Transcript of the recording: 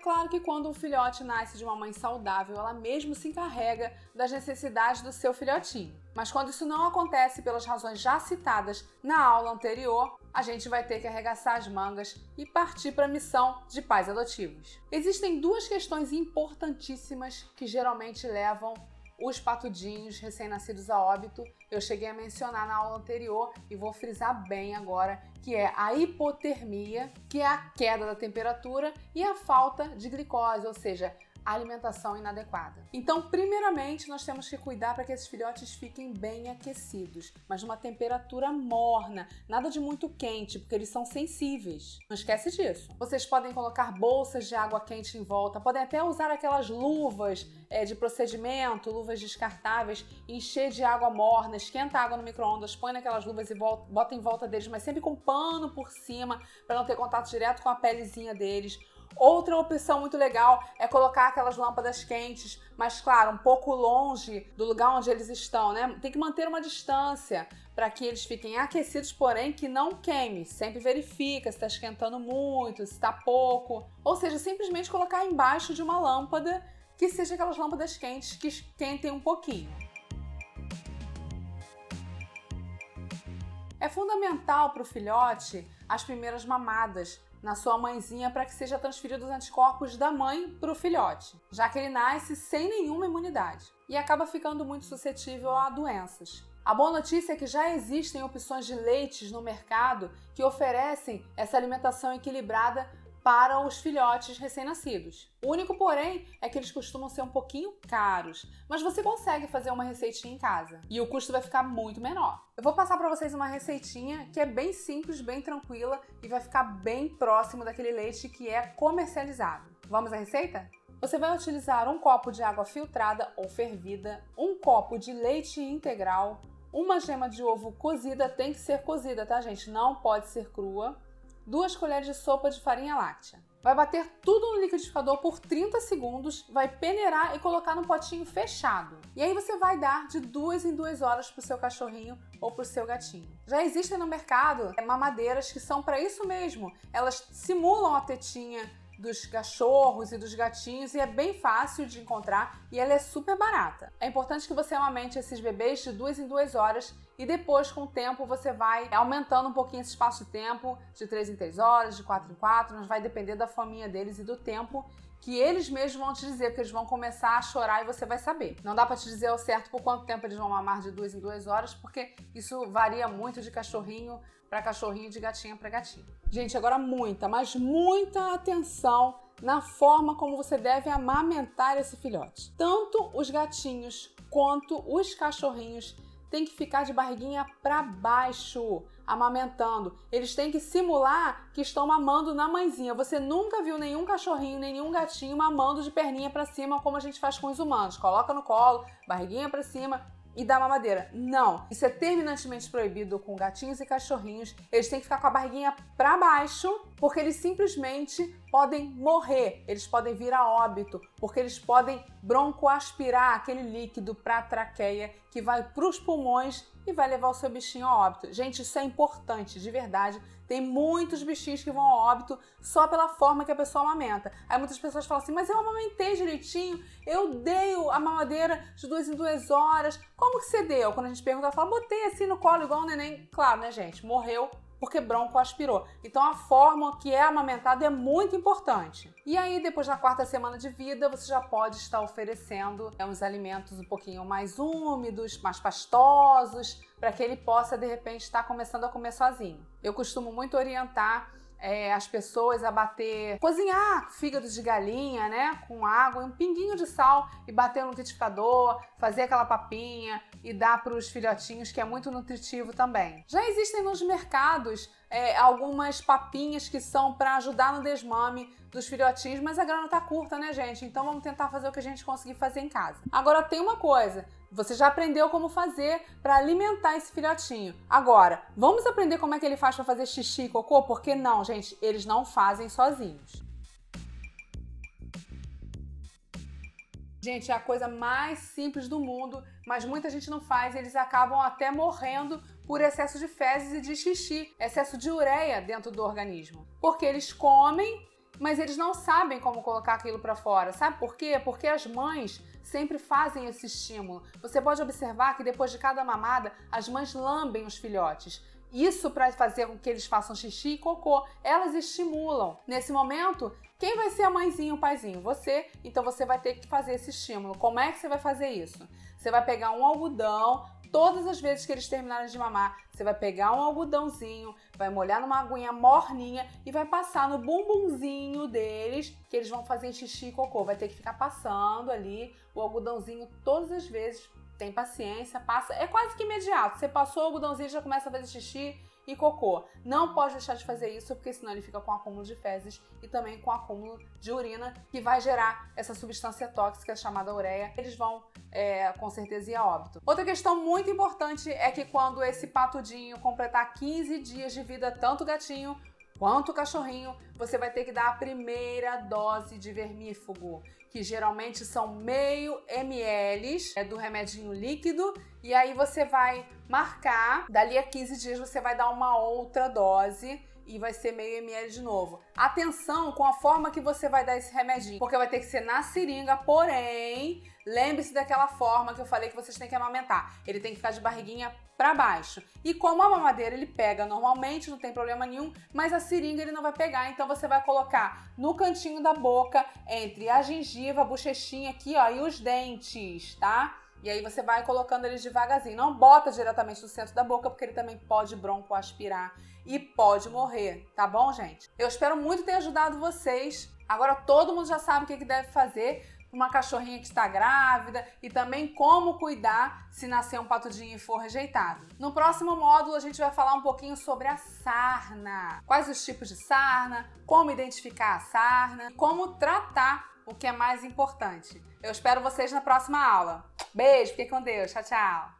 claro que quando um filhote nasce de uma mãe saudável, ela mesmo se encarrega das necessidades do seu filhotinho. Mas quando isso não acontece pelas razões já citadas na aula anterior, a gente vai ter que arregaçar as mangas e partir para a missão de pais adotivos. Existem duas questões importantíssimas que geralmente levam os patudinhos recém-nascidos a óbito. Eu cheguei a mencionar na aula anterior e vou frisar bem agora, que é a hipotermia, que é a queda da temperatura, e a falta de glicose, ou seja, a alimentação inadequada. Então, primeiramente, nós temos que cuidar para que esses filhotes fiquem bem aquecidos, mas numa temperatura morna, nada de muito quente, porque eles são sensíveis. Não esquece disso. Vocês podem colocar bolsas de água quente em volta, podem até usar aquelas luvas de procedimento, luvas descartáveis, encher de água morna, esquenta a água no micro-ondas, põe naquelas luvas e bota em volta deles, mas sempre com pano por cima, para não ter contato direto com a pelezinha deles. Outra opção muito legal é colocar aquelas lâmpadas quentes, mas claro, um pouco longe do lugar onde eles estão, né? Tem que manter uma distância para que eles fiquem aquecidos, porém que não queime. Sempre verifica se está esquentando muito, se está pouco. Ou seja, simplesmente colocar embaixo de uma lâmpada que seja aquelas lâmpadas quentes que esquentem um pouquinho. É fundamental para o filhote as primeiras mamadas na sua mãezinha para que seja transferido os anticorpos da mãe para o filhote, já que ele nasce sem nenhuma imunidade e acaba ficando muito suscetível a doenças. A boa notícia é que já existem opções de leites no mercado que oferecem essa alimentação equilibrada para os filhotes recém-nascidos. O único, porém, é que eles costumam ser um pouquinho caros, mas você consegue fazer uma receitinha em casa e o custo vai ficar muito menor. Eu vou passar para vocês uma receitinha que é bem simples, bem tranquila e vai ficar bem próximo daquele leite que é comercializado. Vamos à receita? Você vai utilizar um copo de água filtrada ou fervida, um copo de leite integral, uma gema de ovo cozida, tem que ser cozida, tá, gente? Não pode ser crua. 2 colheres de sopa de farinha láctea. Vai bater tudo no liquidificador por 30 segundos, vai peneirar e colocar num potinho fechado. E aí você vai dar de 2 em 2 horas para o seu cachorrinho ou para o seu gatinho. Já existem no mercado mamadeiras que são para isso mesmo. Elas simulam a tetinha dos cachorros e dos gatinhos e é bem fácil de encontrar e ela é super barata. É importante que você amamente esses bebês de 2 em 2 horas e depois, com o tempo, você vai aumentando um pouquinho esse espaço de tempo, de 3 em 3 horas, de 4 em 4, mas vai depender da fominha deles e do tempo que eles mesmos vão te dizer, porque eles vão começar a chorar e você vai saber. Não dá para te dizer ao certo por quanto tempo eles vão mamar de 2 em 2 horas, porque isso varia muito de cachorrinho para cachorrinho, de gatinha para gatinho. Gente, agora mas muita atenção na forma como você deve amamentar esse filhote. Tanto os gatinhos quanto os cachorrinhos têm que ficar de barriguinha para baixo, amamentando. Eles têm que simular que estão mamando na mãezinha. Você nunca viu nenhum cachorrinho, nenhum gatinho mamando de perninha para cima, como a gente faz com os humanos. Coloca no colo, barriguinha para cima e dá mamadeira. Não, isso é terminantemente proibido com gatinhos e cachorrinhos. Eles têm que ficar com a barriguinha para baixo, porque eles simplesmente podem morrer, eles podem vir a óbito, porque eles podem broncoaspirar aquele líquido para a traqueia que vai para os pulmões e vai levar o seu bichinho a óbito. Gente, isso é importante, de verdade. Tem muitos bichinhos que vão a óbito só pela forma que a pessoa amamenta. Aí muitas pessoas falam assim, mas eu amamentei direitinho, eu dei a mamadeira de 2 em 2 horas. Como que você deu? Quando a gente pergunta, ela fala, botei assim no colo igual o neném. Claro, né, gente? Morreu porque broncoaspirou. Então a forma que é amamentado é muito importante. E aí, depois da 4ª semana de vida, você já pode estar oferecendo uns alimentos um pouquinho mais úmidos, mais pastosos, para que ele possa, de repente, estar começando a comer sozinho. Eu costumo muito orientar as pessoas a cozinhar fígado de galinha, né, com água e um pinguinho de sal e bater no liquidificador, fazer aquela papinha e dar para os filhotinhos, que é muito nutritivo também. Já existem nos mercados algumas papinhas que são para ajudar no desmame dos filhotinhos, mas a grana tá curta, né, gente? Então vamos tentar fazer o que a gente conseguir fazer em casa. Agora tem uma coisa, você já aprendeu como fazer para alimentar esse filhotinho. Agora, vamos aprender como é que ele faz para fazer xixi e cocô? Porque não, gente, eles não fazem sozinhos. Gente, é a coisa mais simples do mundo, mas muita gente não faz, eles acabam até morrendo por excesso de fezes e de xixi, excesso de ureia dentro do organismo. Porque eles comem mas eles não sabem como colocar aquilo para fora. Sabe por quê? Porque as mães sempre fazem esse estímulo. Você pode observar que depois de cada mamada, as mães lambem os filhotes. Isso para fazer com que eles façam xixi e cocô. Elas estimulam. Nesse momento, quem vai ser a mãezinha e o paizinho? Você. Então você vai ter que fazer esse estímulo. Como é que você vai fazer isso? Você vai pegar um algodão. Todas as vezes que eles terminarem de mamar, você vai pegar um algodãozinho, vai molhar numa aguinha morninha e vai passar no bumbumzinho deles, que eles vão fazer xixi e cocô. Vai ter que ficar passando ali o algodãozinho todas as vezes. Tem paciência, passa. É quase que imediato. Você passou o algodãozinho, já começa a fazer xixi e cocô. Não pode deixar de fazer isso, porque senão ele fica com acúmulo de fezes e também com acúmulo de urina, que vai gerar essa substância tóxica chamada ureia. Eles vão, com certeza, ir a óbito. Outra questão muito importante é que quando esse patudinho completar 15 dias de vida, tanto o gatinho quanto o cachorrinho, você vai ter que dar a primeira dose de vermífugo, que geralmente são meio ml do remedinho líquido, e aí você vai marcar, dali a 15 dias você vai dar uma outra dose e vai ser meio ml de novo. Atenção com a forma que você vai dar esse remedinho, porque vai ter que ser na seringa, porém, lembre-se daquela forma que eu falei que vocês têm que amamentar. Ele tem que ficar de barriguinha para baixo. E como a mamadeira ele pega normalmente, não tem problema nenhum, mas a seringa ele não vai pegar, então você vai colocar no cantinho da boca, entre a gengiva, a bochechinha aqui, ó, e os dentes, tá? E aí você vai colocando eles devagarzinho. Não bota diretamente no centro da boca, porque ele também pode broncoaspirar e pode morrer, tá bom, gente? Eu espero muito ter ajudado vocês. Agora todo mundo já sabe o que deve fazer uma cachorrinha que está grávida e também como cuidar se nascer um patudinho e for rejeitado. No próximo módulo a gente vai falar um pouquinho sobre a sarna. Quais os tipos de sarna, como identificar a sarna, como tratar o que é mais importante. Eu espero vocês na próxima aula. Beijo, fiquem com Deus. Tchau, tchau.